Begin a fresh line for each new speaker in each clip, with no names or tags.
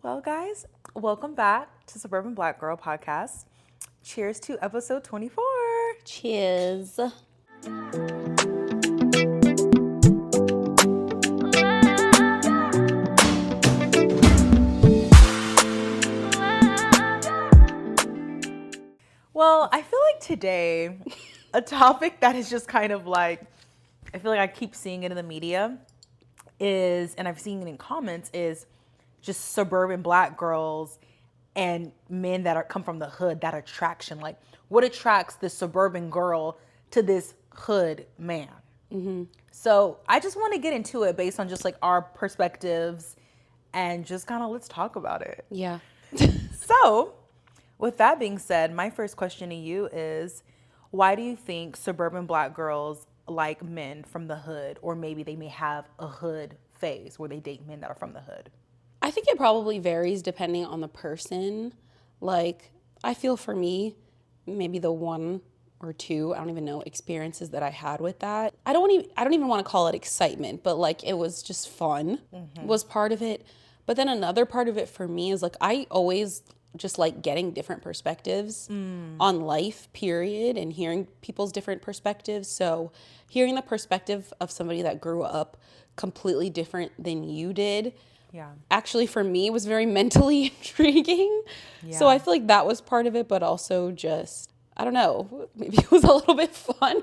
Well, guys, welcome back to Suburban Black Girl Podcast. Cheers to episode 24.
Cheers.
Well, I feel like today, a topic that is just kind of like, I feel like I keep seeing it in the media is, and I've seen it in comments, is just suburban black girls and men that come from the hood, that attraction. Like, what attracts this suburban girl to this hood man? Mm-hmm. So I just want to get into it based on just like our perspectives and just kind of let's talk about it.
Yeah.
So, with that being said, my first question to you is, why do you think suburban black girls like men from the hood, or maybe they may have a hood phase where they date men that are from the hood?
I think it probably varies depending on the person. Like, I feel for me, maybe the one or two, I don't even know, experiences that I had with that. I don't even want to call it excitement, but like it was just fun was part of it. But then another part of it for me is like I always just like getting different perspectives on life, period, and hearing people's different perspectives. So hearing the perspective of somebody that grew up completely different than you did, actually for me was very mentally intriguing. So I feel like that was part of it, but also just, I don't know, maybe it was a little bit fun.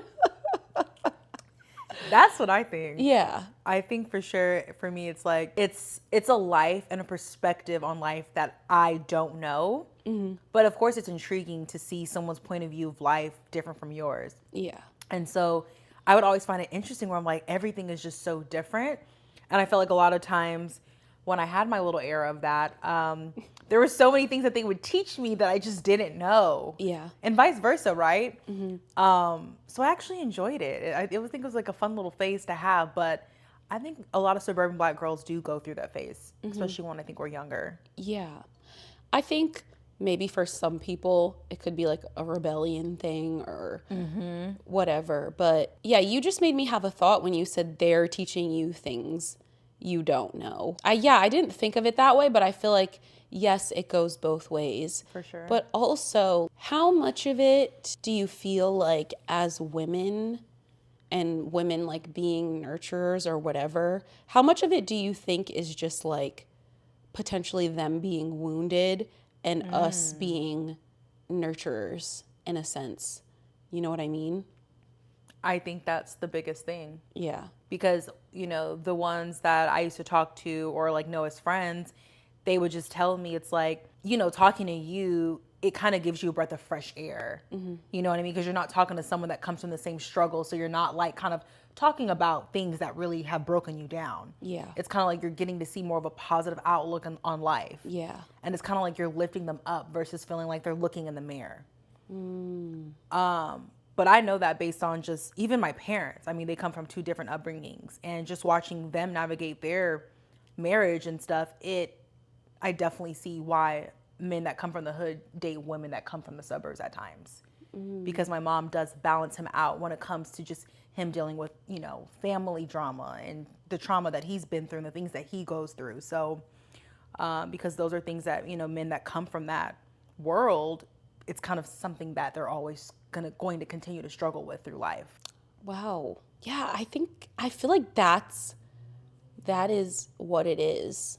That's what I think.
Yeah.
I think for sure for me it's like it's a life and a perspective on life that I don't know. Mm-hmm. But of course it's intriguing to see someone's point of view of life different from yours.
Yeah.
And so I would always find it interesting where I'm like, everything is just so different. And I felt like a lot of times when I had my little era of that, there were so many things that they would teach me that I just didn't know.
Yeah.
And vice versa, right? Mm-hmm. So I actually enjoyed it. I think it was like a fun little phase to have, but I think a lot of suburban black girls do go through that phase, especially when I think we're younger.
Yeah. I think maybe for some people it could be like a rebellion thing or whatever. But yeah, you just made me have a thought when you said they're teaching you things you don't know. I didn't think of it that way, but I feel like, yes, it goes both ways.
For sure.
But also, how much of it do you feel like as women and women like being nurturers or whatever, how much of it do you think is just like potentially them being wounded and us being nurturers in a sense? You know what I mean?
I think that's the biggest thing.
Yeah.
Because, the ones that I used to talk to or like know as friends, they would just tell me it's like, talking to you, it kind of gives you a breath of fresh air. Mm-hmm. You know what I mean? Because you're not talking to someone that comes from the same struggle. So you're not like kind of talking about things that really have broken you down.
Yeah.
It's kind of like you're getting to see more of a positive outlook on life.
Yeah.
And it's kind of like you're lifting them up versus feeling like they're looking in the mirror. But I know that based on just even my parents. I mean, they come from two different upbringings, and just watching them navigate their marriage and stuff, I definitely see why men that come from the hood date women that come from the suburbs at times. Because my mom does balance him out when it comes to just him dealing with, family drama and the trauma that he's been through and the things that he goes through. So, because those are things that, men that come from that world, it's kind of something that they're always going to continue to struggle with through life.
Wow. Yeah, I feel like that is what it is.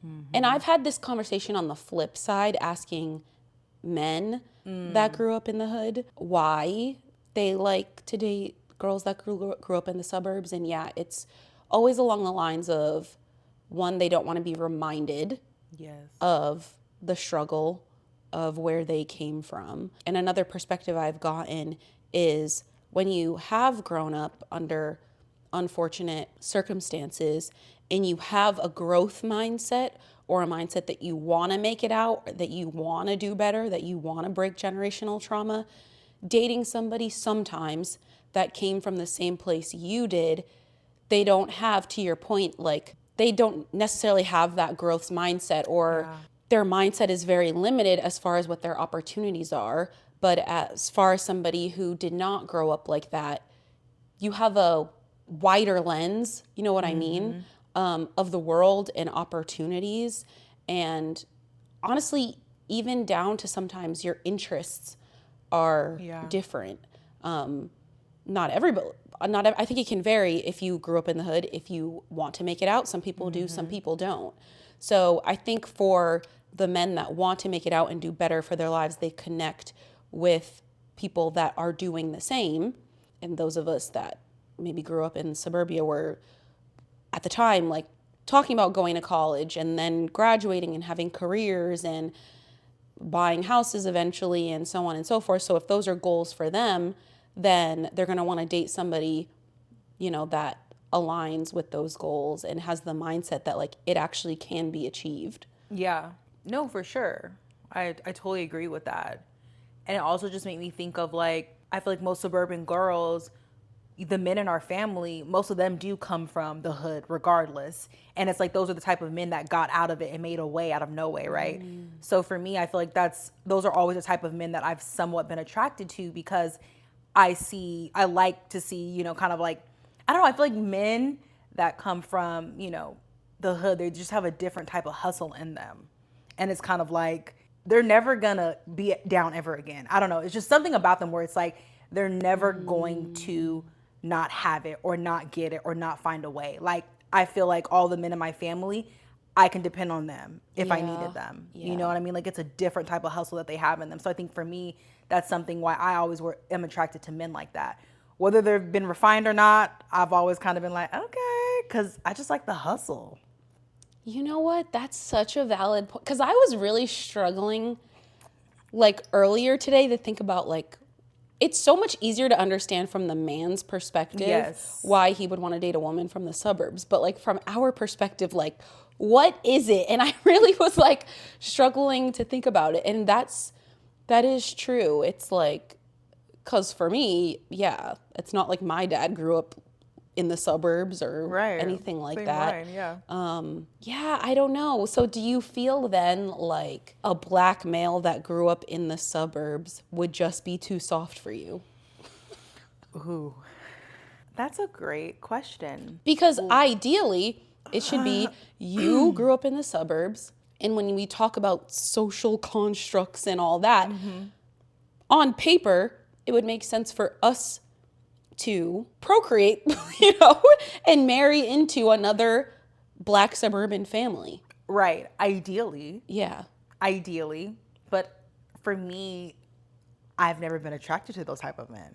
Mm-hmm. And I've had this conversation on the flip side, asking men that grew up in the hood why they like to date girls that grew up in the suburbs. And yeah, it's always along the lines of, one, they don't want to be reminded of the struggle of where they came from. And another perspective I've gotten is when you have grown up under unfortunate circumstances and you have a growth mindset or a mindset that you want to make it out, that you want to do better, that you want to break generational trauma, dating somebody sometimes that came from the same place you did, they don't have, to your point, like they don't necessarily have that growth mindset, or their mindset is very limited as far as what their opportunities are. But as far as somebody who did not grow up like that, you have a wider lens, you know what I mean, of the world and opportunities. And honestly, even down to sometimes your interests are different. Not everybody, I think it can vary if you grew up in the hood, if you want to make it out. Some people do, some people don't. So I think for the men that want to make it out and do better for their lives, they connect with people that are doing the same. And those of us that maybe grew up in suburbia were at the time like talking about going to college and then graduating and having careers and buying houses eventually and so on and so forth. So if those are goals for them, then they're going to want to date somebody, you know, that aligns with those goals and has the mindset that like it actually can be achieved.
Yeah. No, for sure. I totally agree with that. And it also just made me think of like, I feel like most suburban girls, the men in our family, most of them do come from the hood regardless. And it's like those are the type of men that got out of it and made a way out of no way, right? So for me, I feel like those are always the type of men that I've somewhat been attracted to because I like to see, you know, kind of like, I don't know, I feel like men that come from, you know, the hood, they just have a different type of hustle in them. And it's kind of like, they're never gonna be down ever again. I don't know. It's just something about them where it's like, they're never going to not have it or not get it or not find a way. Like, I feel like all the men in my family, I can depend on them if I needed them. You know what I mean? Like, it's a different type of hustle that they have in them. So I think for me, that's something why I always am attracted to men like that. Whether they've been refined or not, I've always kind of been like, okay, because I just like the hustle.
You know what? That's such a valid point. Because I was really struggling, like, earlier today to think about, like, it's so much easier to understand from the man's perspective why he would want to date a woman from the suburbs. But, like, from our perspective, like, what is it? And I really was, like, struggling to think about it. And that is true. It's, like, because for me, yeah, it's not like my dad grew up in the suburbs or anything like
Same
that.
line,
Yeah, I don't know. So do you feel then like a black male that grew up in the suburbs would just be too soft for you?
Ooh, that's a great question.
Because ideally, it should be you grew up in the suburbs. And when we talk about social constructs and all that, on paper, it would make sense for us to procreate, you know, and marry into another black suburban family.
Right. Ideally.
Yeah.
Ideally. But for me, I've never been attracted to those type of men.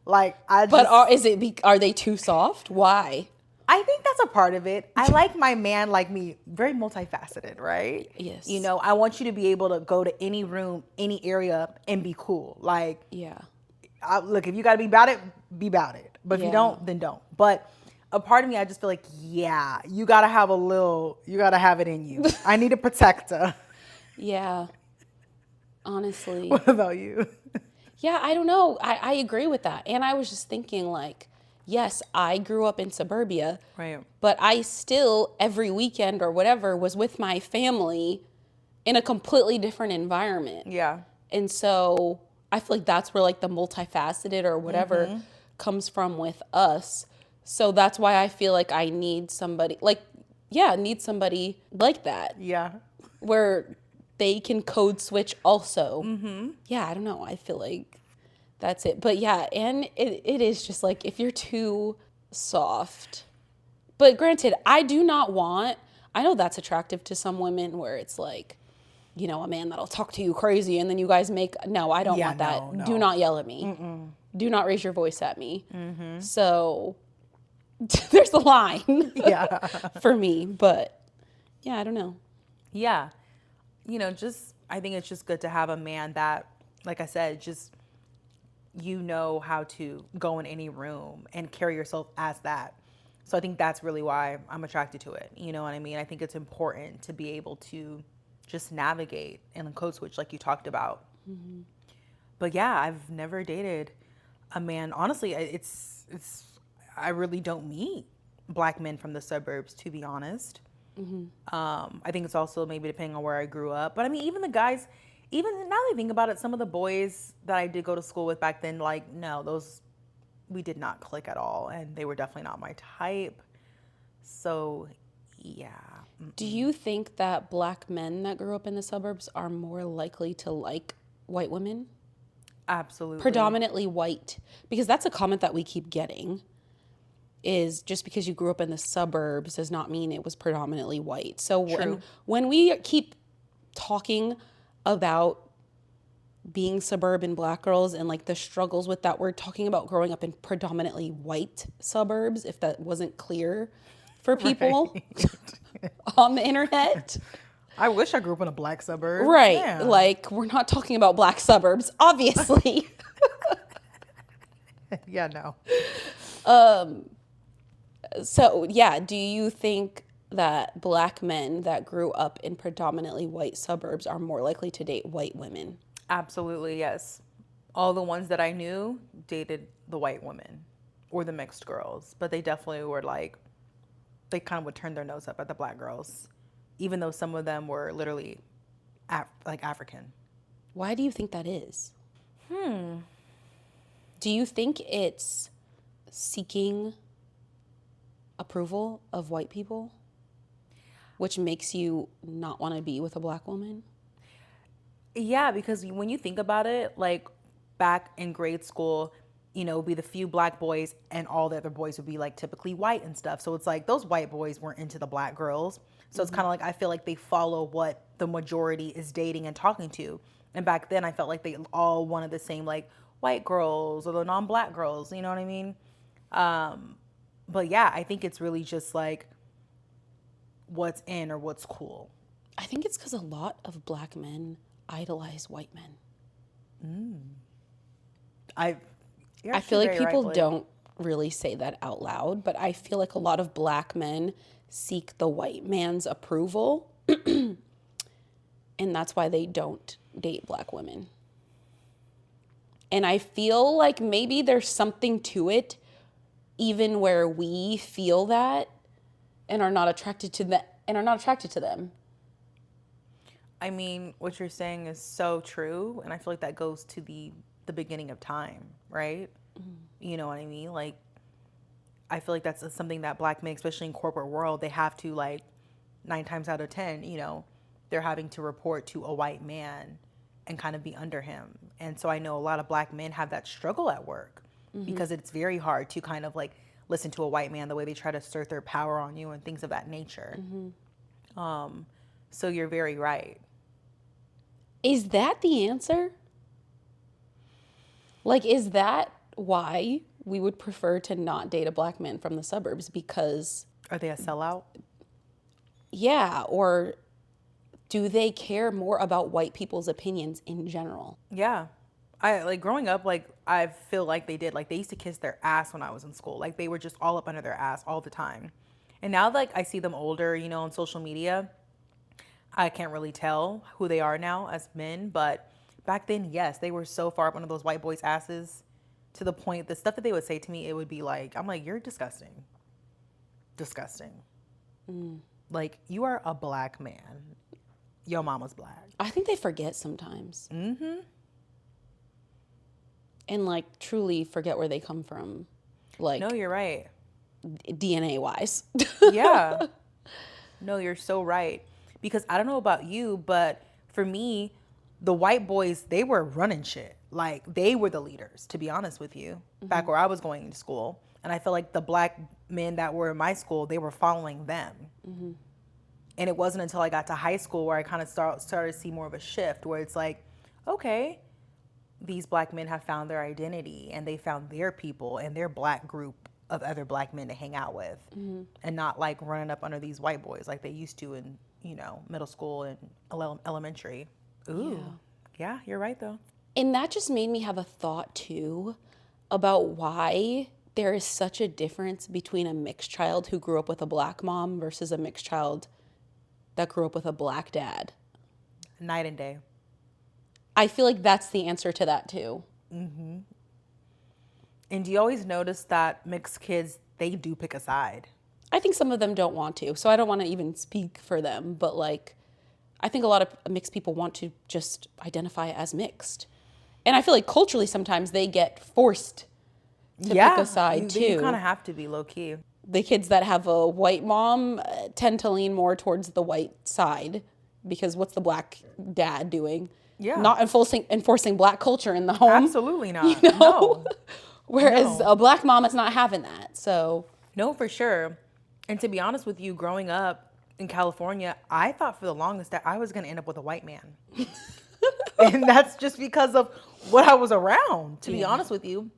Like,
But are they too soft? Why?
I think that's a part of it. I like my man like me, very multifaceted, right?
Yes.
You know, I want you to be able to go to any room, any area and be cool. Like,
yeah.
Look, if you got to be about it. But if you don't, then don't. But a part of me, I just feel like, yeah, you got to have it in you. I need a protector.
Yeah. Honestly.
What about you?
Yeah, I don't know. I agree with that. And I was just thinking like, yes, I grew up in suburbia.
Right.
But I still, every weekend or whatever, was with my family in a completely different environment.
Yeah.
And so I feel like that's where like the multifaceted or whatever comes from with us. So that's why I feel like I need somebody like that.
Yeah.
Where they can code switch also. Yeah, I don't know. I feel like that's it. But yeah, and it is just like if you're too soft. But granted, I know that's attractive to some women where it's like, you know, a man that'll talk to you crazy and then you guys no, I don't want that.
No.
Do not yell at me. Do not raise your voice at me. So there's a line for me. But yeah, I don't know.
Yeah. You know, I think it's just good to have a man that, like I said, just, you know how to go in any room and carry yourself as that. So I think that's really why I'm attracted to it. You know what I mean? I think it's important to be able to just navigate and code switch like you talked about. But yeah, I've never dated a man. Honestly, I really don't meet black men from the suburbs, to be honest. I think it's also maybe depending on where I grew up. But I mean, even the guys, even now that I think about it, some of the boys that I did go to school with back then, like, no, we did not click at all. And they were definitely not my type. So, yeah.
Do you think that black men that grew up in the suburbs are more likely to like white women?
Absolutely.
Predominantly white. Because that's a comment that we keep getting, is just because you grew up in the suburbs does not mean it was predominantly white. So
True.
when we keep talking about being suburban black girls and like the struggles with that, we're talking about growing up in predominantly white suburbs, if that wasn't clear for people on the internet.
I wish I grew up in a black suburb.
Right.
Yeah.
Like, we're not talking about black suburbs, obviously.
Yeah, no.
So, yeah, do you think that black men that grew up in predominantly white suburbs are more likely to date white women?
Absolutely, yes. All the ones that I knew dated the white women or the mixed girls, but they definitely were like, they kind of would turn their nose up at the black girls, even though some of them were literally like African.
Why do you think that is? Do you think it's seeking approval of white people, which makes you not want to be with a black woman?
Yeah, because when you think about it, like back in grade school, you know, be the few black boys and all the other boys would be like typically white and stuff. So it's like those white boys weren't into the black girls. So it's kind of like, I feel like they follow what the majority is dating and talking to. And back then I felt like they all wanted the same, like white girls or the non-black girls, you know what I mean? But yeah, I think it's really just like what's in or what's cool.
I think it's because a lot of black men idolize white men. I feel like people don't really say that out loud, but I feel like a lot of black men seek the white man's approval, and that's why they don't date black women. And I feel like maybe there's something to it, even where we feel that and are not attracted to them.
I mean, what you're saying is so true, and I feel like that goes to the beginning of time, right? You know what I mean? Like, I feel like that's something that black men, especially in corporate world, they have to, like, 9 times out of 10, you know, they're having to report to a white man and kind of be under him. And so I know a lot of black men have that struggle at work because it's very hard to kind of like listen to a white man the way they try to assert their power on you and things of that nature. So you're very right.
Is that the answer? Like, is that why we would prefer to not date a black man from the suburbs? Because...
Are they a sellout?
Yeah, or do they care more about white people's opinions in general?
Yeah. I like growing up, like I feel like they did. Like they used to kiss their ass when I was in school. Like they were just all up under their ass all the time. And now like I see them older, you know, on social media, I can't really tell who they are now as men, but back then, yes, they were so far up under those white boys' asses to the point the stuff that they would say to me, it would be like, I'm like, you're disgusting. Disgusting. Like, you are a black man. Your mama's black.
I think they forget sometimes. And like truly forget where they come from. Like,
No, you're right.
DNA wise.
Yeah. No, you're so right. Because I don't know about you, but for me, the white boys, they were running shit. Like, they were the leaders, to be honest with you, back where I was going to school. And I feel like the black men that were in my school, they were following them. And it wasn't until I got to high school where I kind of started to see more of a shift where it's like, okay, these black men have found their identity and they found their people and their black group of other black men to hang out with and not like running up under these white boys like they used to in, you know, middle school and elementary. Ooh, yeah, you're right though.
And that just made me have a thought too about why there is such a difference between a mixed child who grew up with a black mom versus a mixed child that grew up with a black dad.
Night and day.
I feel like that's the answer to that too.
And do you always notice that mixed kids, they do pick a side?
I think some of them don't want to, so I don't want to even speak for them, but like, I think a lot of mixed people want to just identify as mixed. And I feel like culturally sometimes they get forced to pick a side too.
You kind of have to be low key.
the kids that have a white mom tend to lean more towards the white side, because what's the black dad doing?
Yeah.
Not enforcing black culture in the home.
Absolutely not.
You know?
No.
Whereas
No.
a black mom is not having that. So
No, for sure. And to be honest with you, growing up in California, I thought for the longest that I was going to end up with a white man. And that's just because of what I was around, to be honest with you.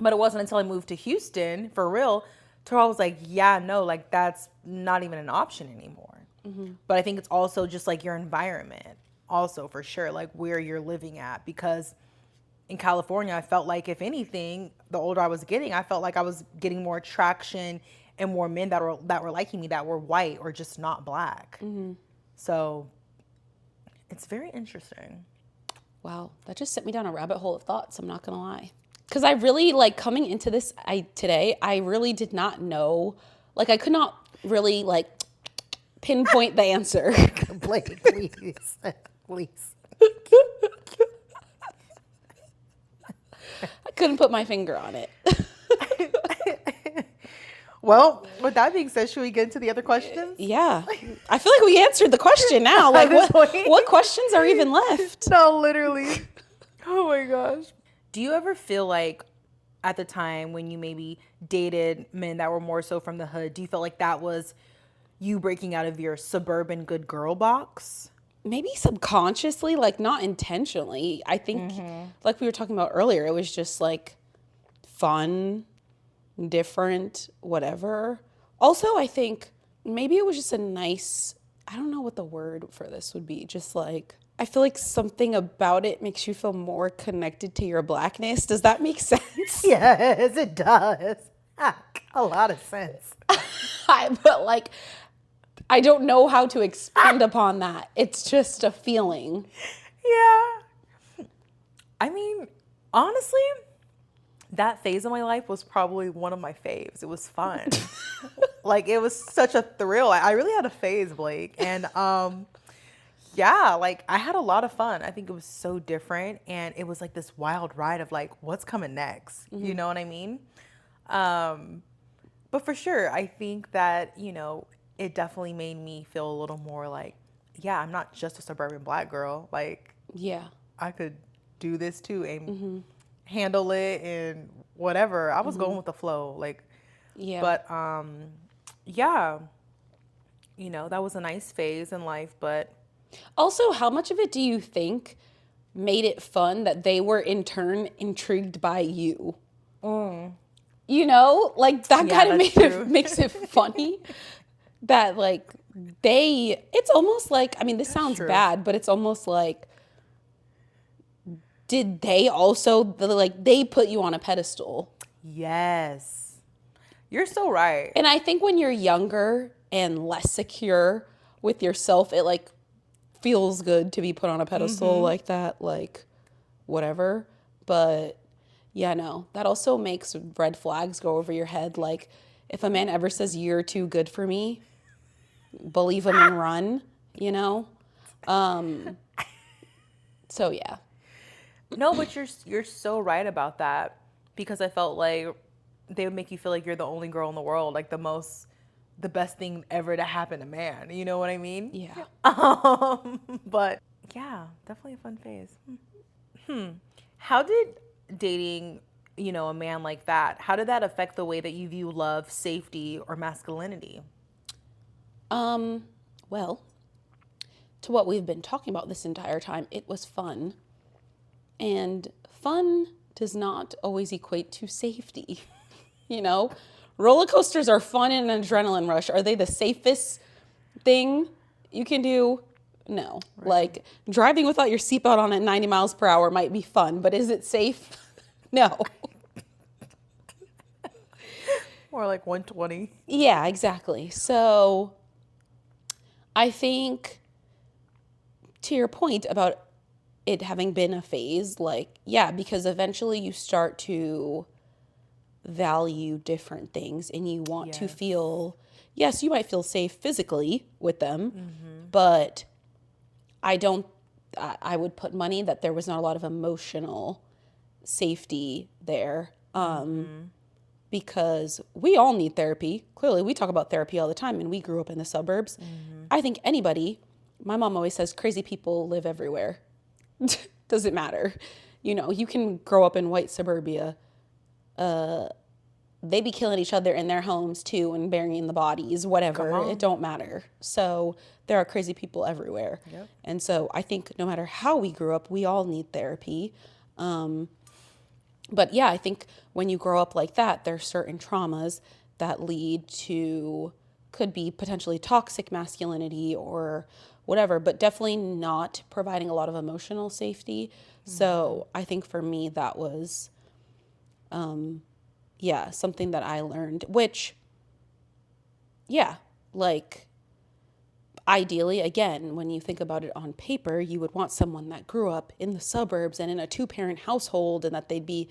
But it wasn't until I moved to Houston, for real, to where I was like, yeah, no, like that's not even an option anymore. But I think it's also just like your environment, also for sure, like where you're living at. Because in California, I felt like, if anything, the older I was getting, I felt like I was getting more attraction and more men that were liking me that were white or just not black. So it's very interesting.
wow, that just sent me down a rabbit hole of thoughts, I'm not gonna lie. Because I really, like, coming into this today, I really did not know, like, I could not really, like, pinpoint the answer.
Blake, please. Please.
I couldn't put my finger on it.
Well, with that being said, should we get into the other questions?
Yeah. I feel like we answered the question now. Like, what questions are even left?
No, literally. Oh my gosh. Do you ever feel like at the time when you maybe dated men that were more so from the hood, do you feel like that was you breaking out of your suburban good girl box?
Maybe subconsciously, like not intentionally. I think, like we were talking about earlier, it was just like fun, different, whatever. Also, I think maybe it was just a nice, I don't know what the word for this would be, just like, I feel like something about it makes you feel more connected to your blackness. Does that make sense?
Yes, it does. A lot of sense.
But like, I don't know how to expand upon that. It's just a feeling.
Yeah. I mean, honestly, that phase of my life was probably one of my faves. It was fun. Like, it was such a thrill. I really had a phase, Blake. And yeah, like I had a lot of fun. I think it was so different. And it was like this wild ride of like, what's coming next? You know what I mean? But for sure, I think that, you know, it definitely made me feel a little more like, yeah, I'm not just a suburban black girl. Like,
Yeah.
I could do this too and handle it and whatever. I was going with the flow. Like,
Yeah.
but yeah, you know, that was a nice phase in life. But
Also, how much of it do you think made it fun that they were in turn intrigued by you? You know, like that
Yeah,
kind of
that's true.
makes it funny that like it's almost like, I mean, this sounds
true.
bad, but it's almost like, did they also, like, they put you on a pedestal?
yes, you're so right.
And I think when you're younger and less secure with yourself, it like feels good to be put on a pedestal like that, like whatever. But yeah, no, that also makes red flags go over your head. Like, if a man ever says you're too good for me, believe him and run, you know? So yeah.
No, but you're so right about that, because I felt like they would make you feel like you're the only girl in the world, like the best thing ever to happen to man. You know what I mean?
Yeah.
But yeah, definitely a fun phase. How did dating, you know, a man like that, how did that affect the way that you view love, safety, or masculinity?
Well, to what we've been talking about this entire time, it was fun. And fun does not always equate to safety. You know, roller coasters are fun and an adrenaline rush. Are they the safest thing you can do? No. Right. Like, driving without your seatbelt on at 90 miles per hour might be fun, but is it safe? No.
More like 120.
Yeah, exactly. So I think, to your point about it having been a phase, like, yeah, because eventually you start to value different things and you want to feel, yes, you might feel safe physically with them, but I would put money that there was not a lot of emotional safety there. because we all need therapy. Clearly, we talk about therapy all the time, and we grew up in the suburbs. I think my mom always says crazy people live everywhere. Doesn't matter. You know, you can grow up in white suburbia. They be killing each other in their homes too and burying the bodies, whatever. It don't matter. So there are crazy people everywhere.
Yep.
And so I think no matter how we grew up, we all need therapy. But yeah, I think when you grow up like that, there's certain traumas that lead to, could be potentially toxic masculinity or whatever, but definitely not providing a lot of emotional safety. So I think for me, that was, something that I learned, which, like, ideally, again, when you think about it on paper, you would want someone that grew up in the suburbs and in a 2-parent household, and that they'd be,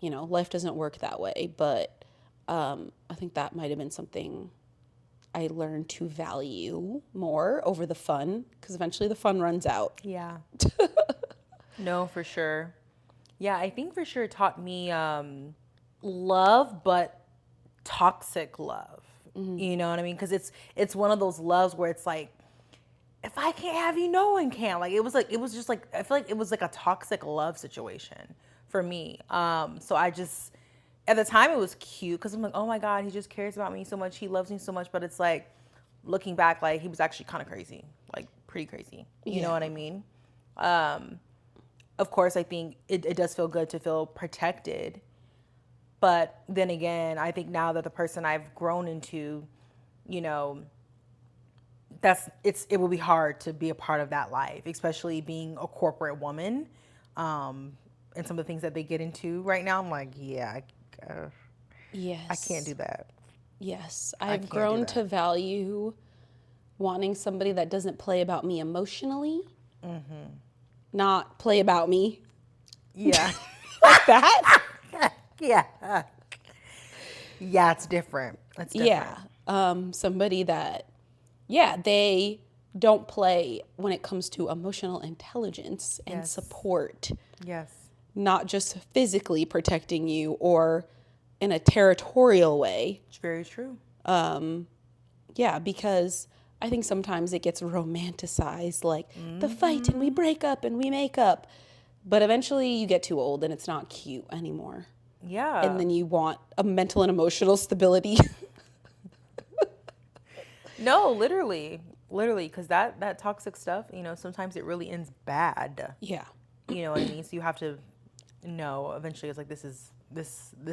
life doesn't work that way. But I think that might have been something I learned to value more over the fun, because eventually the fun runs out.
Yeah. No, for sure. Yeah, I think for sure it taught me love, but toxic love. You know what I mean? Because it's one of those loves where it's like, if I can't have you, no one can. Like it was just like, I feel like it was like a toxic love situation for me. So I just, at the time it was cute because I'm like, oh my God, he just cares about me so much. He loves me so much. But it's like, looking back, like he was actually kind of crazy, like pretty crazy. You know what I mean? Of course, I think it does feel good to feel protected. But then again, I think now that the person I've grown into, it will be hard to be a part of that life, especially being a corporate woman. And some of the things that they get into right now, I'm like, yes, I can't do that.
Yes, I've grown to value wanting somebody that doesn't play about me emotionally, not play about me.
Yeah.
Like that.
Yeah. Yeah, it's different. It's different.
Yeah. Somebody that, they don't play when it comes to emotional intelligence and support.
Yes.
Not just physically protecting you or in a territorial way.
It's very true.
Because I think sometimes it gets romanticized, like the fight and we break up and we make up. But eventually you get too old and it's not cute anymore.
Yeah.
And then you want a mental and emotional stability.
No, literally, because that toxic stuff, sometimes it really ends bad.
Yeah.
You know what I mean? So you have to know eventually it's like, this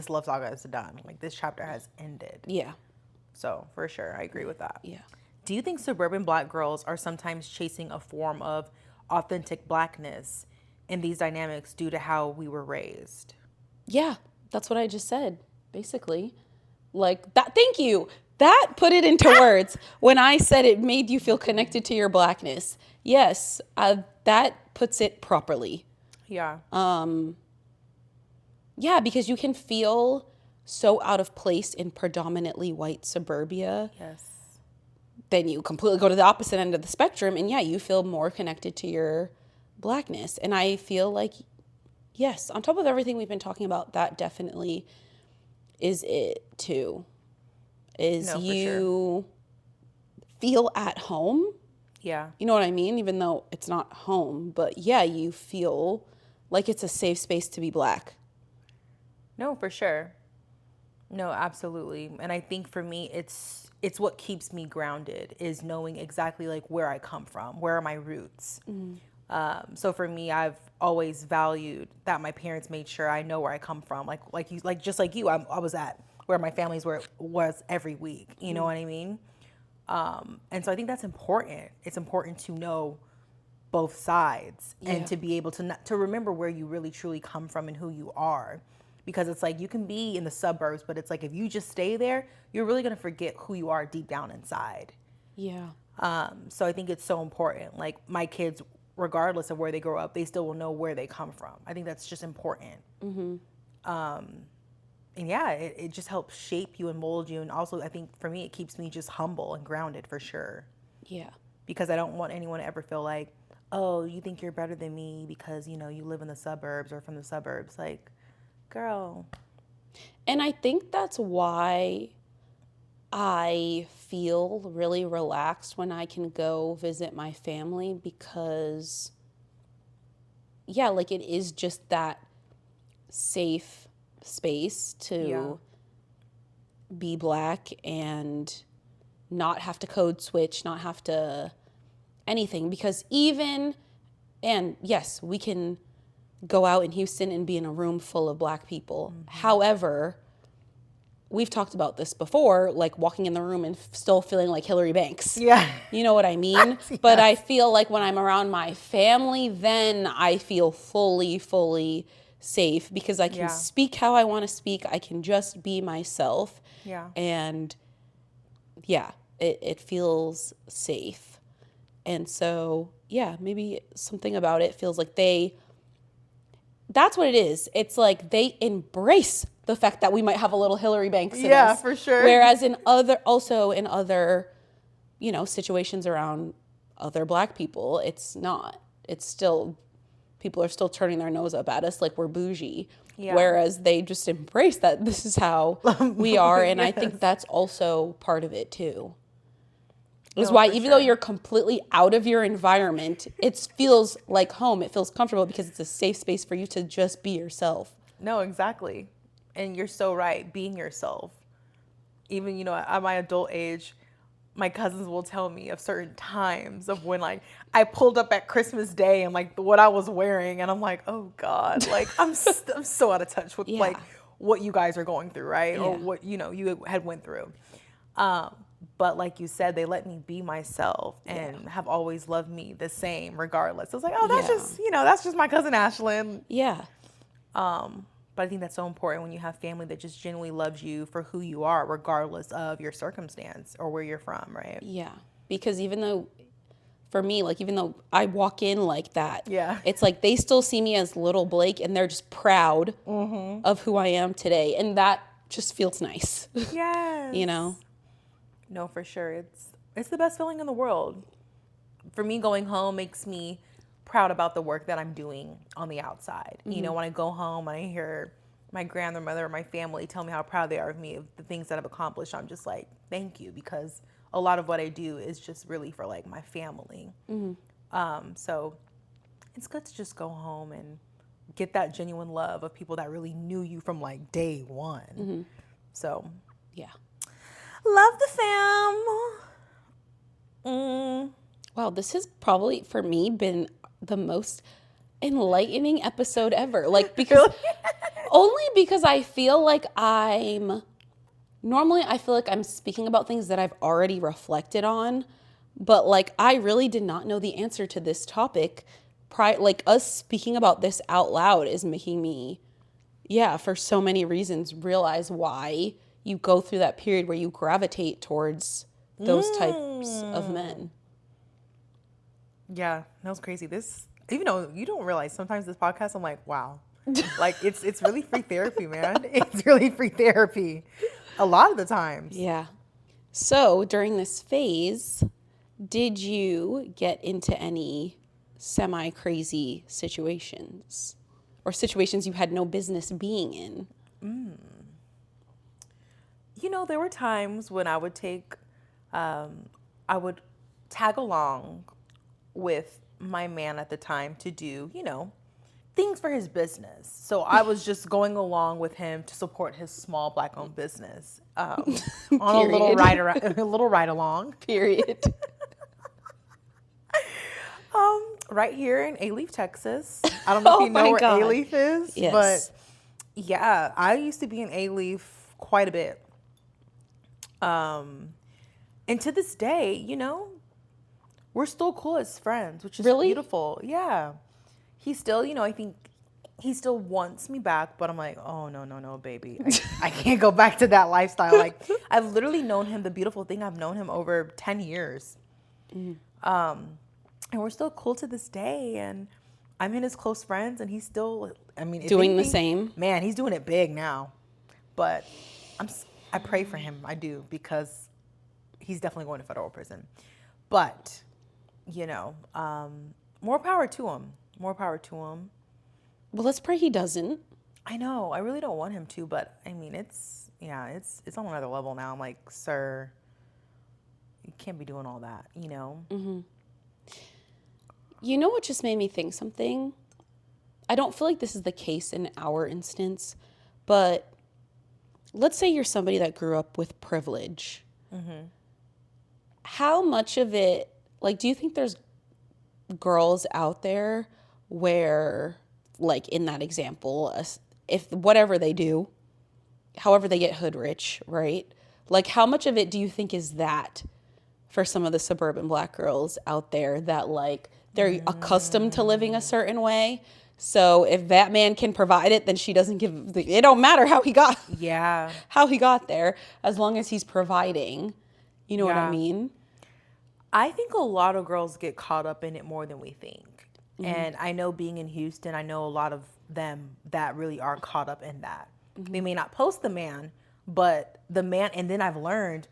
love saga is done. Like this chapter has ended.
Yeah.
So for sure, I agree with that.
Yeah.
Do you think suburban Black girls are sometimes chasing a form of authentic Blackness in these dynamics due to how we were raised?
Yeah, that's what I just said, basically. Like that. Thank you. That put it into words when I said it made you feel connected to your Blackness. Yes, that puts it properly.
Yeah.
Yeah, because you can feel so out of place in predominantly white suburbia.
Yes.
Then you completely go to the opposite end of the spectrum, and you feel more connected to your Blackness. And I feel like, yes, on top of everything we've been talking about, that definitely is it too. You feel at home.
Yeah.
You know what I mean? Even though it's not home, but you feel like it's a safe space to be Black.
No, for sure. No, absolutely. And I think for me, it's what keeps me grounded is knowing exactly like where I come from, where are my roots. So for me, I've always valued that my parents made sure I know where I come from. Just like you, I was at where my family's was every week. You know what I mean? And so I think that's important. It's important to know both sides and to be able to remember where you really truly come from and who you are. Because it's like you can be in the suburbs, but it's like if you just stay there, you're really going to forget who you are deep down inside. Yeah. So I think it's so important. Like my kids, regardless of where they grow up, they still will know where they come from. I think that's just important. And yeah, it just helps shape you and mold you. And also, I think for me, it keeps me just humble and grounded for sure. Yeah. Because I don't want anyone to ever feel like, oh, you think you're better than me because, you live in the suburbs or from the suburbs. Like, girl,
And I think that's why I feel really relaxed when I can go visit my family, because, yeah, like it is just that safe space to be Black and not have to code switch, not have to anything. Because and yes, we can go out in Houston and be in a room full of Black people. However, we've talked about this before, like walking in the room and still feeling like Hillary Banks.
Yeah.
You know what I mean?
Yes.
But I feel like when I'm around my family, then I feel fully safe, because I can speak how I want to speak. I can just be myself.
Yeah.
And yeah, it feels safe. And so, yeah, maybe something about it feels like that's what it is. It's like they embrace the fact that we might have a little Hillary Banks in us.
Yeah, for sure.
Whereas in other, situations around other Black people, it's not. It's still, people are still turning their nose up at us like we're bougie. Yeah. Whereas they just embrace that this is how we are. And I think that's also part of it too. Is why even though you're completely out of your environment, it feels like home. It feels comfortable because it's a safe space for you to just be yourself.
No, exactly. And you're so right, being yourself. Even, at my adult age, my cousins will tell me of certain times of when, like, I pulled up at Christmas Day and, like, what I was wearing. And I'm like, oh, God. Like, I'm so out of touch with, like, what you guys are going through, right? Yeah. Or what, you had went through. But like you said, they let me be myself and have always loved me the same regardless. It's like, oh, that's just my cousin Ashlyn.
Yeah.
But I think that's so important when you have family that just genuinely loves you for who you are, regardless of your circumstance or where you're from, right?
Yeah. Because even though I walk in like that, it's like they still see me as little Blake and they're just proud of who I am today. And that just feels nice.
Yes. No, for sure. It's the best feeling in the world. For me, going home makes me proud about the work that I'm doing on the outside. When I go home, I hear my grandmother or my family tell me how proud they are of me, of the things that I've accomplished. I'm just like, thank you, because a lot of what I do is just really for like my family. So it's good to just go home and get that genuine love of people that really knew you from like day one. So
yeah.
Love the fam.
Wow, this has probably, for me, been the most enlightening episode ever. Like, because only because I feel like normally I feel like I'm speaking about things that I've already reflected on, but like I really did not know the answer to this topic. Like us speaking about this out loud is making me, for so many reasons, realize why you go through that period where you gravitate towards those types of men.
Yeah, that was crazy. Even though you don't realize, sometimes this podcast, I'm like, wow. Like, it's really free therapy, man. It's really free therapy. A lot of the times.
Yeah. So, during this phase, did you get into any semi-crazy situations? Or situations you had no business being in?
There were times when I would I would tag along with my man at the time to do, things for his business. So I was just going along with him to support his small Black-owned business on a little ride along.
Period.
Right here in A-Leaf, Texas. I don't know if you know where A-Leaf is, but yeah, I used to be in A-Leaf quite a bit. And to this day, we're still cool as friends, which is beautiful. Yeah. He still, I think he still wants me back, but I'm like, oh, no, baby. I can't go back to that lifestyle. Like, I've literally known him. The beautiful thing, I've known him over 10 years. And we're still cool to this day. And I'm in his close friends, and he's still,
doing the same.
Man, he's doing it big now. But I pray for him. I do, because he's definitely going to federal prison. But, more power to him. More power to him.
Well, let's pray he doesn't.
I know. I really don't want him to, but I mean, it's on another level now. I'm like, sir, you can't be doing all that, you know?
You know what just made me think something? I don't feel like this is the case in our instance, but let's say you're somebody that grew up with privilege. How much of it, like, do you think there's girls out there where, like, in that example, if whatever they do, however they get hood rich, right? Like, how much of it do you think is that for some of the suburban black girls out there that, like, they're accustomed to living a certain way? So if that man can provide it, then she doesn't it don't matter how he got there, as long as he's providing. You know what I mean?
I think a lot of girls get caught up in it more than we think. And I know being in Houston, I know a lot of them that really are caught up in that. They may not post the man, but the man, and then I've learned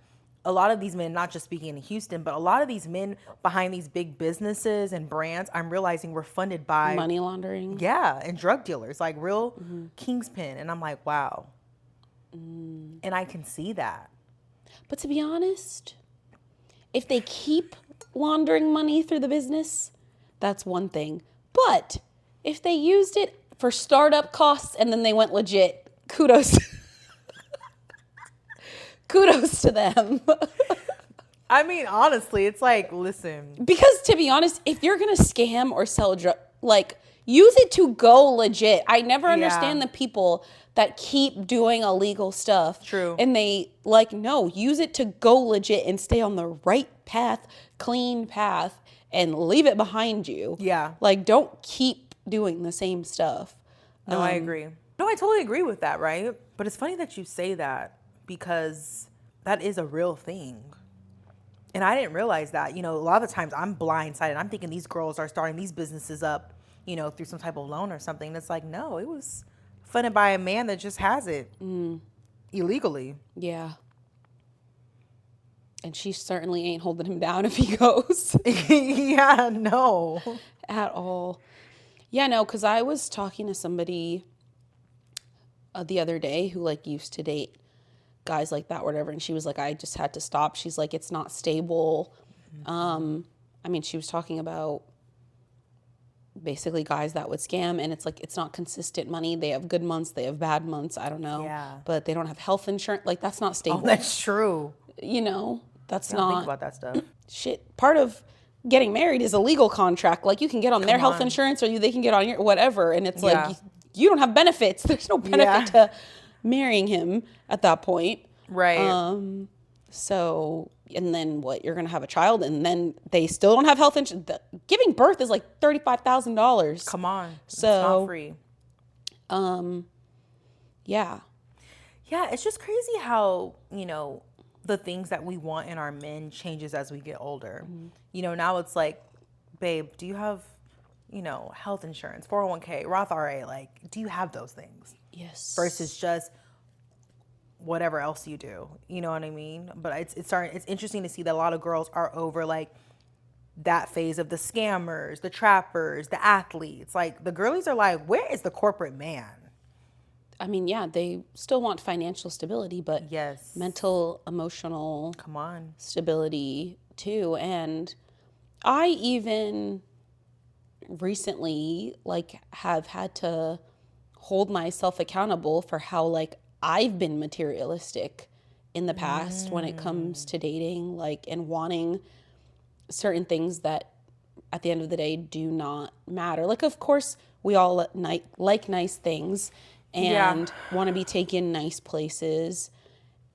a lot of these men, not just speaking in Houston, but a lot of these men behind these big businesses and brands, I'm realizing were funded by
money laundering.
Yeah, and drug dealers, like real kingspin. And I'm like, wow. And I can see that.
But to be honest, if they keep laundering money through the business, that's one thing. But if they used it for startup costs and then they went legit, kudos. Kudos to them.
I mean, honestly, it's like, listen.
Because to be honest, if you're going to scam or sell drugs, like, use it to go legit. I never understand the people that keep doing illegal stuff.
True.
And they, like, no, use it to go legit and stay on the right path, clean path, and leave it behind you.
Yeah.
Like, don't keep doing the same stuff.
No, I agree. No, I totally agree with that, right? But it's funny that you say that because that is a real thing. And I didn't realize that. You know, a lot of the times I'm blindsided. I'm thinking these girls are starting these businesses up, you know, through some type of loan or something. And it's like, no, it was funded by a man that just has it illegally.
Yeah. And she certainly ain't holding him down if he goes.
Yeah, no.
At all. Yeah, no, because I was talking to somebody the other day who, like, used to date guys like that, whatever, and she was like, I just had to stop. She's like, it's not stable. I mean, she was talking about basically guys that would scam, and it's like, it's not consistent money. They have good months, they have bad months, I don't know.
Yeah.
But they don't have health insurance. Like, that's not stable.
Oh, that's true.
You know, that's
I don't
not.
think about that stuff.
Shit. Part of getting married is a legal contract. Like, you can get on their health insurance, or they can get on your whatever, and it's like, you don't have benefits. There's no benefit to marrying him at that point.
Right.
So, and then what? You're going to have a child, and then they still don't have health insurance. Giving birth is like $35,000.
Come on.
So,
it's not free.
Yeah.
Yeah, it's just crazy how, you know, the things that we want in our men changes as we get older. You know, now it's like, babe, do you have, you know, health insurance, 401k, Roth IRA? Like, do you have those things?
Yes.
Versus just whatever else you do. You know what I mean? But it's interesting to see that a lot of girls are over like that phase of the scammers, the trappers, the athletes. Like, the girlies are like, where is the corporate man?
I mean, yeah, they still want financial stability, but mental, emotional stability too. And I even recently, like, have had to hold myself accountable for how, like, I've been materialistic in the past when it comes to dating, like, and wanting certain things that at the end of the day do not matter. Like, of course, we all like nice things and want to be taken nice places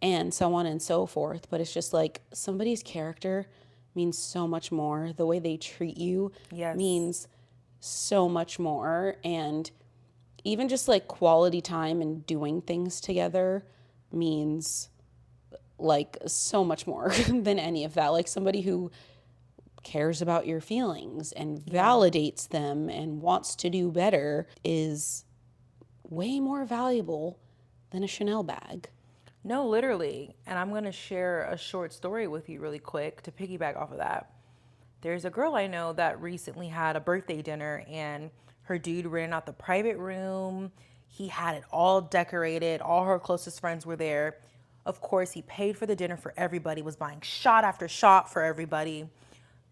and so on and so forth. But it's just like, somebody's character means so much more. The way they treat you means so much more. And even just like quality time and doing things together means like so much more than any of that. Like, somebody who cares about your feelings and validates them and wants to do better is way more valuable than a Chanel bag.
No, literally. And I'm going to share a short story with you really quick to piggyback off of that. There's a girl I know that recently had a birthday dinner, and her dude rented out the private room. He had it all decorated. All her closest friends were there. Of course, he paid for the dinner for everybody, was buying shot after shot for everybody.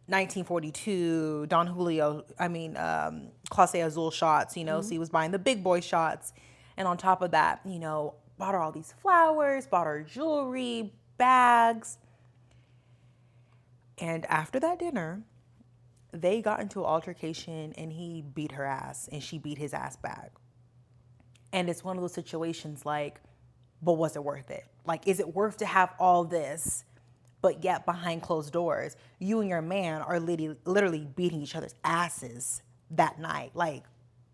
1942, Don Julio, Clase Azul shots, so he was buying the big boy shots. And on top of that, bought her all these flowers, bought her jewelry, bags. And after that dinner, they got into an altercation and he beat her ass and she beat his ass back. And it's one of those situations like, but was it worth it? Like, is it worth to have all this, but yet behind closed doors, you and your man are literally beating each other's asses that night? Like,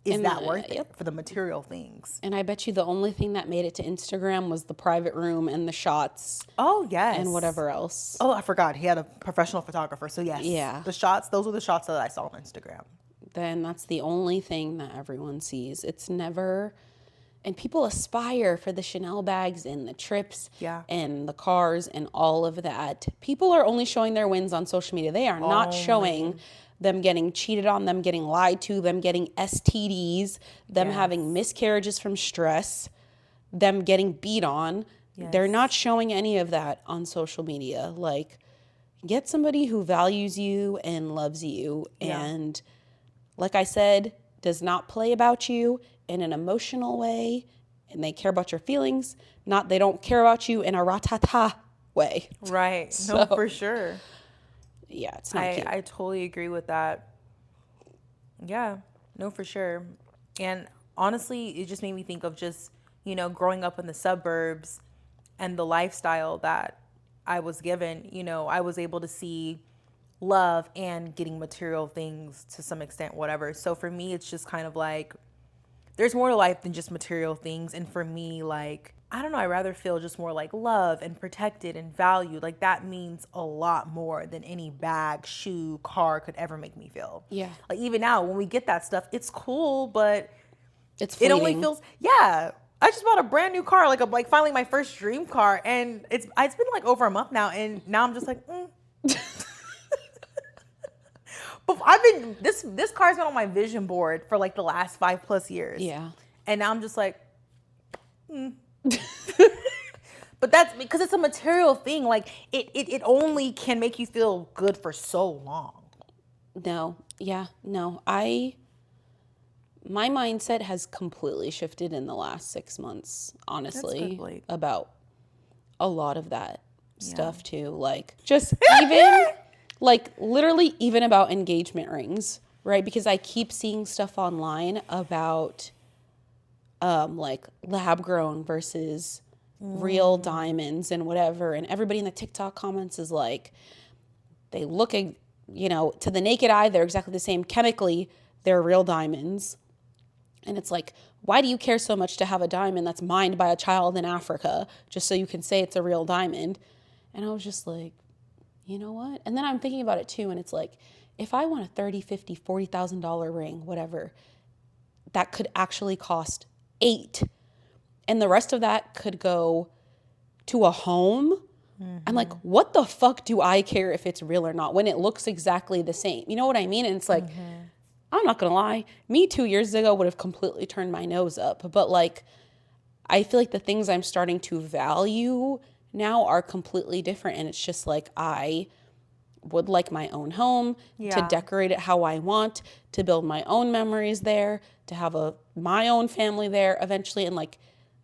is that worth it for the material things?
And I bet you the only thing that made it to Instagram was the private room and the shots.
Oh, yes.
And whatever else.
Oh, I forgot. He had a professional photographer. So, yes.
Yeah.
The shots, those were the shots that I saw on Instagram.
Then that's the only thing that everyone sees. It's never... And people aspire for the Chanel bags and the trips and the cars and all of that. People are only showing their wins on social media. They are not showing them getting cheated on, them getting lied to, them getting STDs, them having miscarriages from stress, them getting beat on. Yes. They're not showing any of that on social media. Like, get somebody who values you and loves you. Yeah. And like I said, does not play about you in an emotional way, and they care about your feelings. They don't care about you in a ratata way.
Right. No, for sure.
Yeah, it's not cute.
I totally agree with that. Yeah, no, for sure. And honestly, it just made me think of just, growing up in the suburbs and the lifestyle that I was given. I was able to see love and getting material things to some extent, whatever. So for me, it's just kind of like, there's more to life than just material things. And for me, like, I don't know, I rather feel just more like love and protected and valued. Like, that means a lot more than any bag, shoe, car could ever make me feel.
Yeah.
Like, even now, when we get that stuff, it's cool, but
it's fleeting.
It only feels, I just bought a brand new car, like finally my first dream car. And it's been like over a month now. And now I'm just like, But this car's been on my vision board for like the last 5+ years.
Yeah.
And now I'm just like, But that's because it's a material thing. Like, it only can make you feel good for so long.
No. Yeah. No. My mindset has completely shifted in the last 6 months, honestly.
That's good, Blake.
About a lot of that stuff too. Like, just even... Like, literally even about engagement rings, right? Because I keep seeing stuff online about, like, lab-grown versus real diamonds and whatever. And everybody in the TikTok comments is like, they look at, to the naked eye, they're exactly the same. Chemically, they're real diamonds. And it's like, why do you care so much to have a diamond that's mined by a child in Africa just so you can say it's a real diamond? And I was just like... You know what? And then I'm thinking about it too, and it's like, if I want a $30,000, $50,000, $40,000 ring, whatever, that could actually cost $8,000, and the rest of that could go to a home. Mm-hmm. I'm like, what the fuck do I care if it's real or not when it looks exactly the same? You know what I mean? And it's like, I'm not gonna lie, me 2 years ago would have completely turned my nose up, but like, I feel like the things I'm starting to value now are completely different. And it's just like, I would like my own home, to decorate it how I want, to build my own memories there, to have my own family there eventually. And like,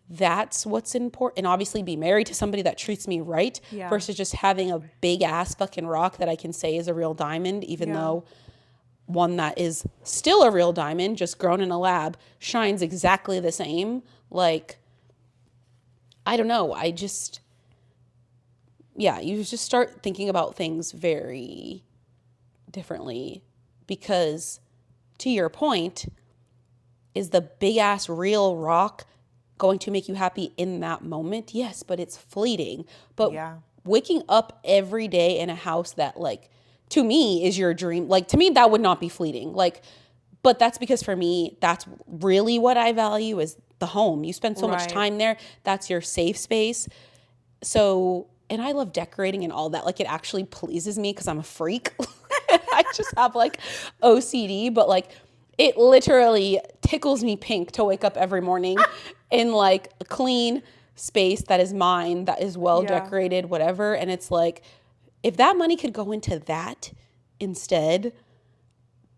that's what's important. And obviously be married to somebody that treats me right versus just having a big ass fucking rock that I can say is a real diamond, even though one that is still a real diamond, just grown in a lab, shines exactly the same. Like, I don't know. You just start thinking about things very differently because, to your point, is the big ass real rock going to make you happy in that moment? Yes, but it's fleeting. But waking up every day in a house that, like, to me is your dream. Like, to me, that would not be fleeting. Like, but that's because for me, that's really what I value is the home. You spend so much time there. That's your safe space. So... And I love decorating and all that. Like, it actually pleases me because I'm a freak. I just have like OCD. But like, It literally tickles me pink to wake up every morning in like a clean space that is mine, that is well decorated, whatever. And it's like, if that money could go into that instead,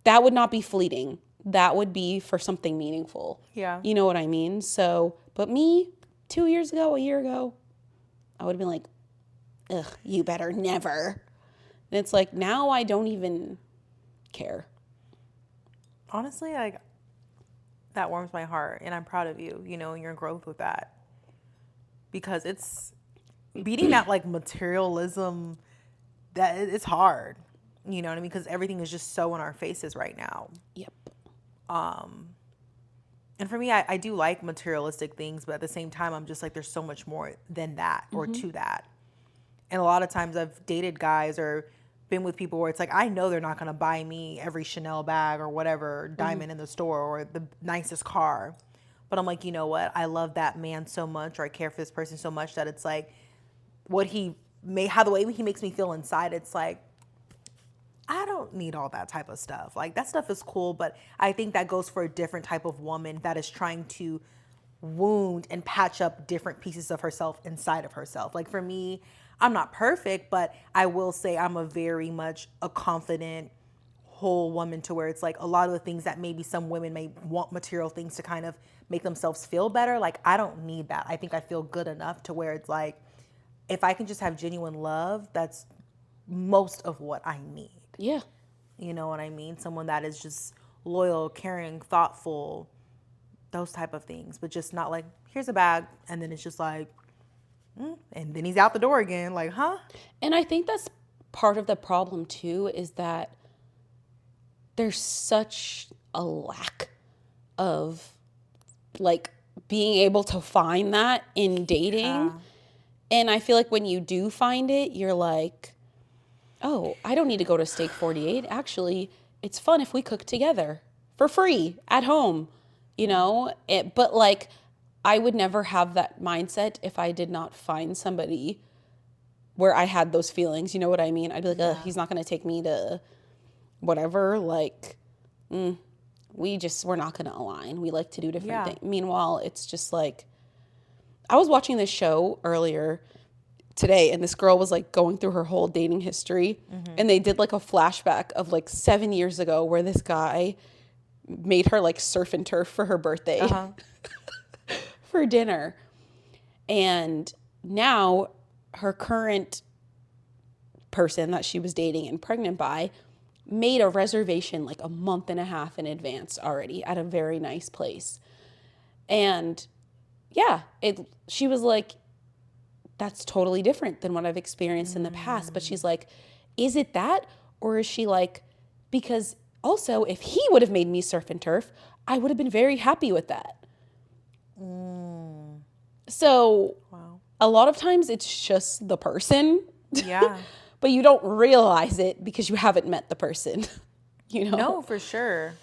that would not be fleeting. That would be for something meaningful.
Yeah.
You know what I mean? So, but me, 2 years ago, a year ago, I would have been like, ugh, you better never. And it's like, now I don't even care.
Honestly, like, that warms my heart, and I'm proud of you, you know, and your growth with that. Because it's beating that, like, materialism, that it's hard. You know what I mean? Because everything is just so in our faces right now.
Yep.
And for me, I do like materialistic things, but at the same time, I'm just like, there's so much more than that or to that. And a lot of times I've dated guys or been with people where it's like, I know they're not going to buy me every Chanel bag or whatever diamond in the store or the nicest car. But I'm like, you know what? I love that man so much, or I care for this person so much that it's like what he may, how the way he makes me feel inside, it's like, I don't need all that type of stuff. Like, that stuff is cool, but I think that goes for a different type of woman that is trying to wound and patch up different pieces of herself inside of herself. Like, for me, I'm not perfect, but I will say I'm a very much a confident, whole woman, to where it's like a lot of the things that maybe some women may want material things to kind of make themselves feel better. Like, I don't need that. I think I feel good enough to where it's like, if I can just have genuine love, that's most of what I need.
Yeah.
You know what I mean? Someone that is just loyal, caring, thoughtful, those type of things. But just not like, here's a bag, and then it's just like, and then he's out the door again. Like, huh?
And I think that's part of the problem too, is that there's such a lack of like being able to find that in dating.
Yeah.
And I feel like when you do find it, you're like, oh, I don't need to go to Steak 48. Actually, it's fun if we cook together for free at home, you know? But like, I would never have that mindset if I did not find somebody where I had those feelings. You know what I mean? I'd be like, ugh, he's not going to take me to whatever. Like, we're not going to align. We like to do different things. Meanwhile, it's just like, I was watching this show earlier today, and this girl was like going through her whole dating history, and they did like a flashback of like 7 years ago where this guy made her like surf and turf for her birthday for dinner. And now her current person that she was dating and pregnant by made a reservation like a month and a half in advance already at a very nice place. And yeah, she was like, that's totally different than what I've experienced in the past. But she's like, is it that? Or is she like, because also if he would have made me surf and turf, I would have been very happy with that. So a lot of times it's just the person.
Yeah.
But you don't realize it because you haven't met the person, you know?
No, for sure.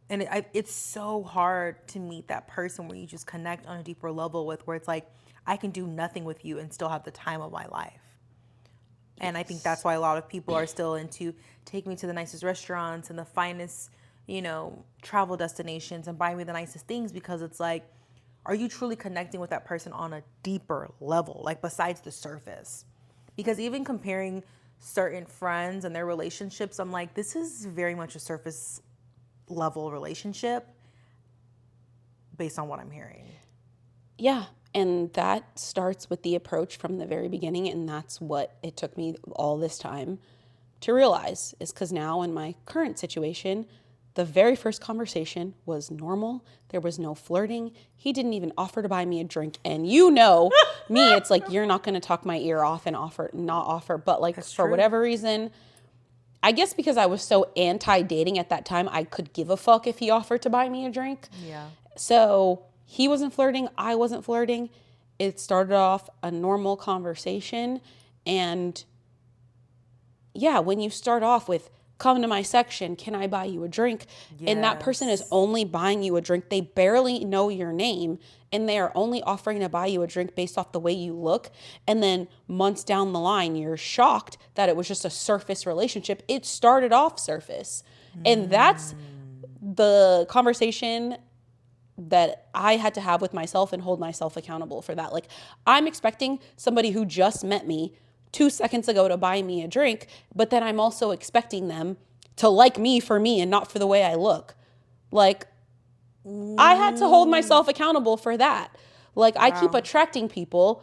And it's so hard to meet that person where you just connect on a deeper level with, where it's like, I can do nothing with you and still have the time of my life. And I think that's why a lot of people are still into take me to the nicest restaurants and the finest, you know, travel destinations and buy me the nicest things, because it's like, are you truly connecting with that person on a deeper level, like besides the surface? Because even comparing certain friends and their relationships, I'm like, this is very much a surface level relationship based on what I'm hearing.
Yeah. And that starts with the approach from the very beginning. And that's what it took me all this time to realize, is because now in my current situation, the very first conversation was normal. There was no flirting. He didn't even offer to buy me a drink. And you know me, it's like, you're not going to talk my ear off and not offer. But like,
That's
for
true.
whatever reason, I guess because I was so anti-dating at that time, I could give a fuck if he offered to buy me a drink.
Yeah.
So he wasn't flirting. I wasn't flirting. It started off a normal conversation. And yeah, when you start off with, come to my section, can I buy you a drink? Yes. And that person is only buying you a drink. They barely know your name, and they are only offering to buy you a drink based off the way you look. And then months down the line, you're shocked that it was just a surface relationship. It started off surface. And that's the conversation that I had to have with myself and hold myself accountable for that. Like, I'm expecting somebody who just met me 2 seconds ago to buy me a drink, but then I'm also expecting them to like me for me and not for the way I look. Like, I had to hold myself accountable for that. Like, I keep attracting people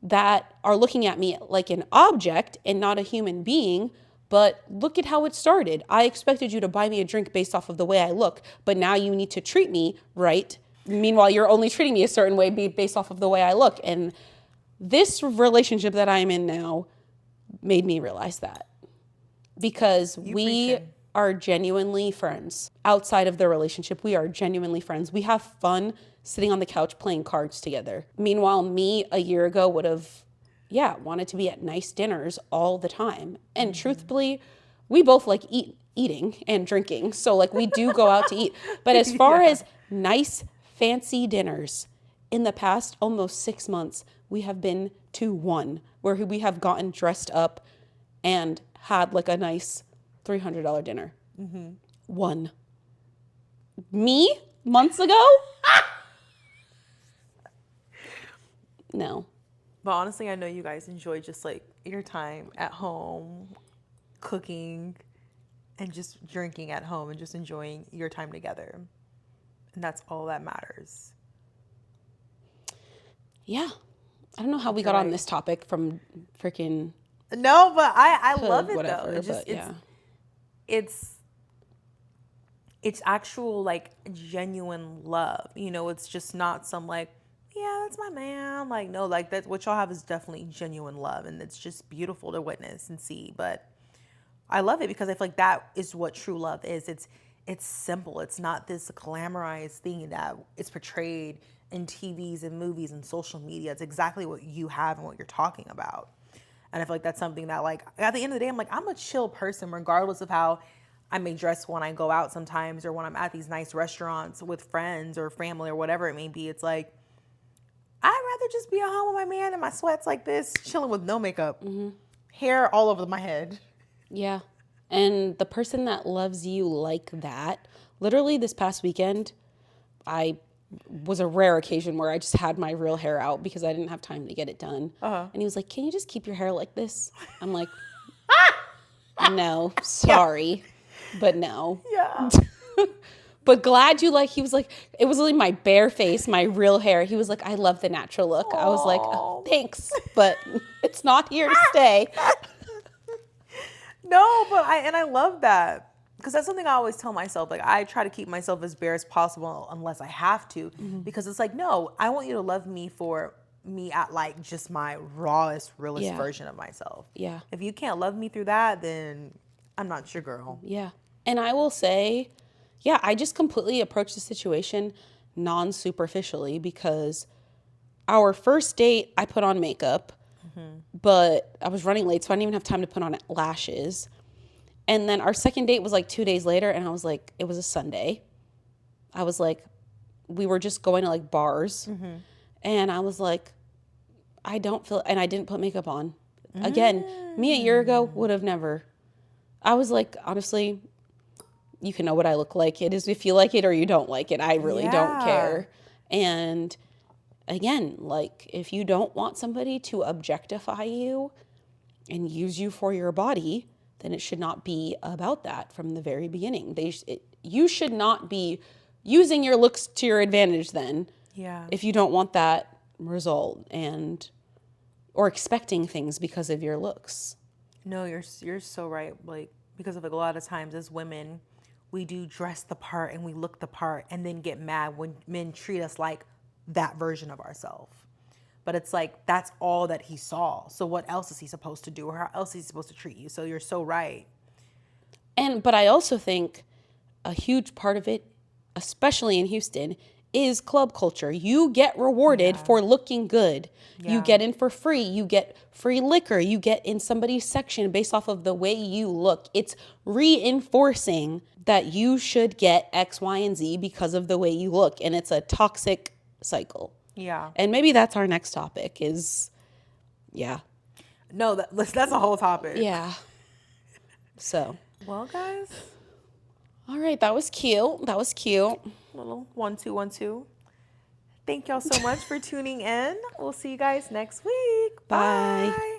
that are looking at me like an object and not a human being. But look at how it started. I expected you to buy me a drink based off of the way I look, but now you need to treat me right. Meanwhile, you're only treating me a certain way based off of the way I look. And this relationship that I'm in now made me realize that. Because we are genuinely friends. Outside of the relationship, we are genuinely friends. We have fun sitting on the couch playing cards together. Meanwhile, me a year ago would have wanted to be at nice dinners all the time. And truthfully, we both like eating and drinking. So like we do go out to eat. But as far as nice, fancy dinners, in the past almost 6 months, we have been to one where we have gotten dressed up and had like a nice $300 dinner. One. Me? Months ago? No.
But honestly, I know you guys enjoy just like your time at home, cooking, and just drinking at home and just enjoying your time together. And that's all that matters.
Yeah. I don't know how we got on this topic from freaking...
No, but I love it
whatever,
though. It's actual like genuine love. You know, it's just not some like, yeah, that's my man. Like, no, like that's what y'all have is definitely genuine love. And it's just beautiful to witness and see. But I love it because I feel like that is what true love is. It's simple. It's not this glamorized thing that it's portrayed in TVs and movies and social media. It's exactly what you have and what you're talking about. And I feel like that's something that, like, at the end of the day, I'm like, I'm a chill person, regardless of how I may dress when I go out sometimes or when I'm at these nice restaurants with friends or family or whatever it may be. It's like, I'd rather just be at home with my man in my sweats like this, chilling with no makeup, hair all over my head.
Yeah. And the person that loves you like that, literally this past weekend, I was a rare occasion where I just had my real hair out because I didn't have time to get it done. And he was like, can you just keep your hair like this? I'm like, no, sorry, but no.
Yeah.
But glad you like, he was like, it was really my bare face, my real hair. He was like, I love the natural look. I was like, oh, thanks, but it's not here to stay.
No, but I love that. Because that's something I always tell myself. Like, I try to keep myself as bare as possible unless I have to. Because it's like, no, I want you to love me for me at, like, just my rawest, realest version of myself.
Yeah.
If you can't love me through that, then I'm not your girl.
Yeah. And I will say, I just completely approached the situation non-superficially because our first date, I put on makeup. But I was running late, so I didn't even have time to put on lashes. And then our second date was like 2 days later, and I was like, it was a Sunday. I was like, we were just going to like bars. And I was like, I don't feel, and I didn't put makeup on. Again, me a year ago would have never. I was like, honestly, you can know what I look like. It is if you like it or you don't like it. I really don't care. And again, like if you don't want somebody to objectify you and use you for your body, then it should not be about that from the very beginning. You should not be using your looks to your advantage then. If you don't want that result or expecting things because of your looks.
No, you're so right. Like, because of like a lot of times as women, we do dress the part and we look the part and then get mad when men treat us like that version of ourselves. But it's like, that's all that he saw. So what else is he supposed to do? Or how else is he supposed to treat you? So you're so right.
But I also think a huge part of it, especially in Houston, is club culture. You get rewarded for looking good. You get in for free. You get free liquor. You get in somebody's section based off of the way you look. It's reinforcing that you should get X, Y, and Z because of the way you look. And it's a toxic cycle.
Yeah.
And maybe that's our next topic is,
No, that's a whole topic.
Yeah. So.
Well, guys,
All right, that was cute. That was cute.
Little 1-2-1-2. Thank y'all so much for tuning in. We'll see you guys next week.
Bye.
Bye.